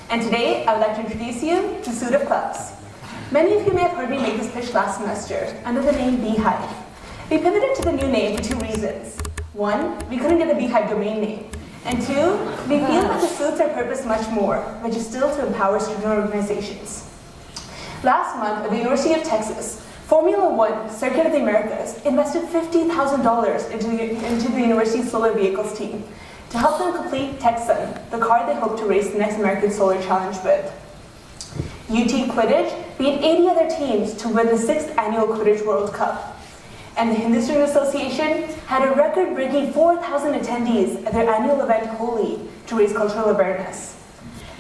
And today, I would like to introduce you to Suite of Clubs. Many of you may have heard me make this pitch last semester under the name Beehive. We pivoted to the new name for two reasons. One, we couldn't get the Beehive domain name. And two, we feel that this suits our purpose much more, which is still to empower student organizations. Last month, at the University of Texas, Formula One, Circuit of the Americas, invested $50,000 into the university's solar vehicles team to help them complete TechSun, the car they hope to race the next American Solar Challenge with. UT Quidditch beat 80 other teams to win the 6th annual Quidditch World Cup. And the Hindu Student Association had a record-breaking 4,000 attendees at their annual event Holi to raise cultural awareness.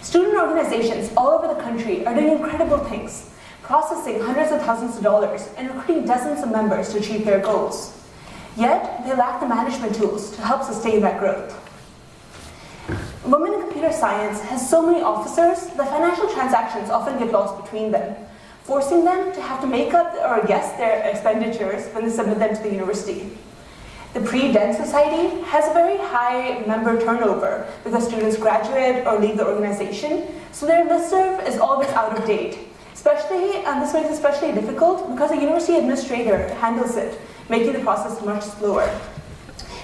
Student organizations all over the country are doing incredible things, processing hundreds of thousands of dollars and recruiting dozens of members to achieve their goals. Yet, they lack the management tools to help sustain that growth. Women in computer science has so many officers that financial transactions often get lost between them, forcing them to have to make up or guess their expenditures when they submit them to the university. The Pre-Den Society has a very high member turnover because students graduate or leave the organization, so their listserv is always out of date. And this makes it especially difficult because the university administrator handles it, making the process much slower.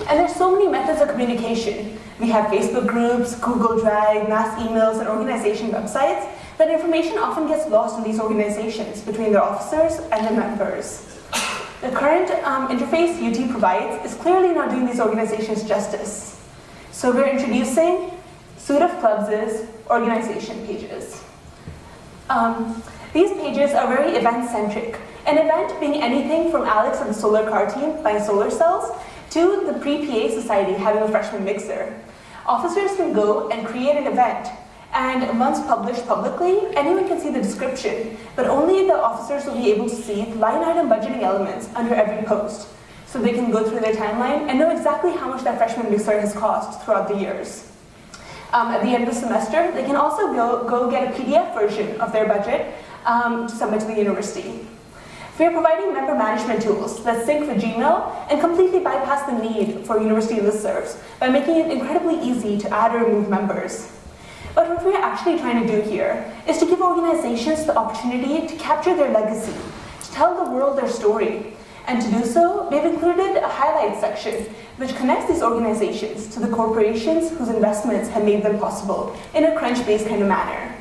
And there's so many methods of communication. We have Facebook groups, Google Drive, mass emails, and organization websites, that information often gets lost in these organizations between their officers and their members. The current interface UT provides is clearly not doing these organizations justice. So we're introducing Suite of Clubs' organization pages. These pages are very event-centric, an event being anything from Alex and the solar car team buying solar cells to the Pre-PA Society having a freshman mixer. Officers can go and create an event, and once published publicly, anyone can see the description, but only the officers will be able to see the line item budgeting elements under every post, so they can go through their timeline and know exactly how much that freshman mixer has cost throughout the years. At the end of the semester, they can also go get a PDF version of their budget to submit to the university. We are providing member management tools that sync with Gmail and completely bypass the need for university listservs by making it incredibly easy to add or remove members. But what we're actually trying to do here is to give organizations the opportunity to capture their legacy, to tell the world their story. And to do so, we've included a highlight section which connects these organizations to the corporations whose investments have made them possible in a crunch-based kind of manner.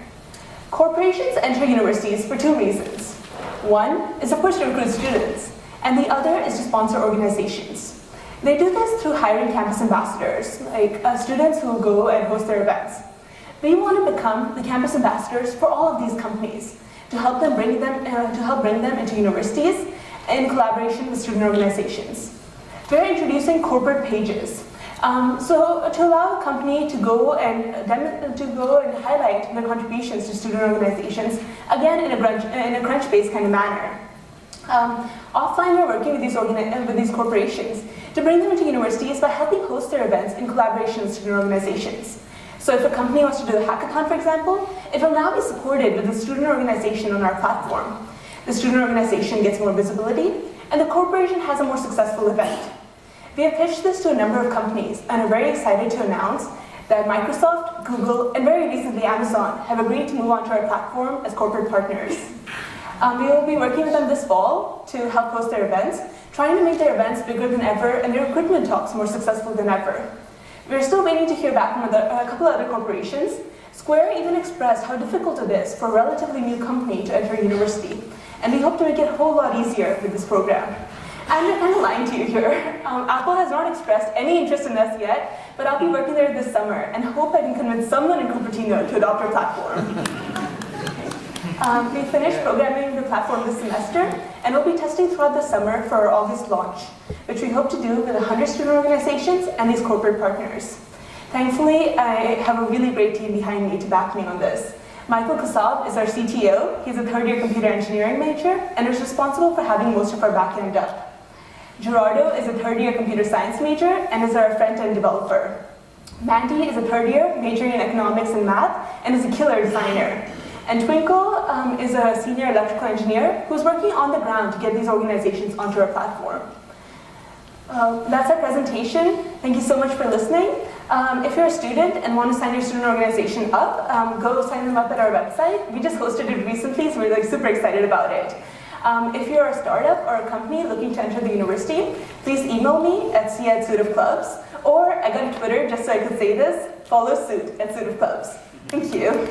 Corporations enter universities for two reasons. One is, of course, to recruit students, and the other is to sponsor organizations. They do this through hiring campus ambassadors, like students who go and host their events. We want to become the campus ambassadors for all of these companies to help them bring them into universities in collaboration with student organizations. We're introducing corporate pages. So to allow a company to go and highlight their contributions to student organizations, again in a crunch-based kind of manner. Offline, we're working with these corporations to bring them into universities by helping host their events in collaboration with student organizations. So if a company wants to do a hackathon, for example, it will now be supported with a student organization on our platform. The student organization gets more visibility, and the corporation has a more successful event. We have pitched this to a number of companies and are very excited to announce that Microsoft, Google, and very recently Amazon have agreed to move onto our platform as corporate partners. We will be working with them this fall to help host their events, trying to make their events bigger than ever and their recruitment talks more successful than ever. We're still waiting to hear back from a couple other corporations. Square even expressed how difficult it is for a relatively new company to enter a university, and we hope to make it a whole lot easier with this program. And we're kind of lying to you here. Apple has not expressed any interest in us yet, but I'll be working there this summer and hope I can convince someone in Cupertino to adopt our platform. We finished programming the platform this semester, and we'll be testing throughout the summer for our August launch, which we hope to do with 100 student organizations and these corporate partners. Thankfully, I have a really great team behind me to back me on this. Michael Kasab is our CTO. He's a third-year computer engineering major and is responsible for having most of our backend up. Gerardo is a third-year computer science major and is our front-end developer. Mandy is a third-year majoring in economics and math and is a killer designer. And Twinkle is a senior electrical engineer who's working on the ground to get these organizations onto our platform. That's our presentation. Thank you so much for listening. If you're a student and want to sign your student organization up, go sign them up at our website. We just hosted it recently, so we're super excited about it. If you're a startup or a company looking to enter the university, please email me at c@suitofclubs, or I got a Twitter just so I could say this, follow suit at Suit of Clubs. Thank you.